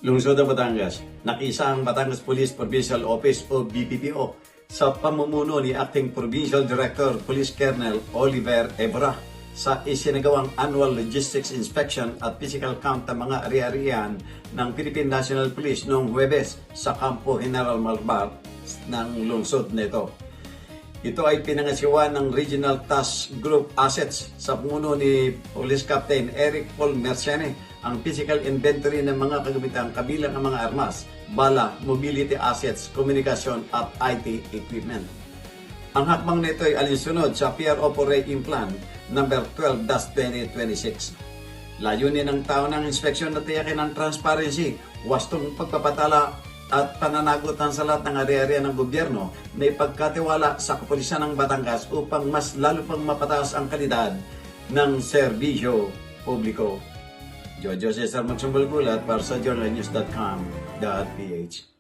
Lungsod ng Batangas, nakisa ang Batangas Police Provincial Office o BPPO sa pamumuno ni Acting Provincial Director Police Colonel Oliver Ebra sa isinagawang Annual Logistics Inspection at Physical Count ng mga ari-arian ng Philippine National Police noong Huwebes sa Kampo General Malvar ng lungsod nito. Ito ay pinangasiwa ng Regional Task Group Assets sa pumuno ni Police Captain Eric Paul Merciane ang physical inventory ng mga kagamitan kabilang ang mga armas, bala, mobility assets, komunikasyon at IT equipment. Ang hakbang nito ay alinsunod sa PR Operating Plan No. 12-2026. Layunin ng taon ng inspeksyon na tiyakin ang transparency, wastong pagpapatala at pananagutan sa lahat ng ari-arian ng gobyerno na ipagkatiwala sa kapulisan ng Batangas upang mas lalo pang mapataas ang kalidad ng serbisyo publiko. Jojo Cesar Magsumbulgulat para sa journalnews.com.ph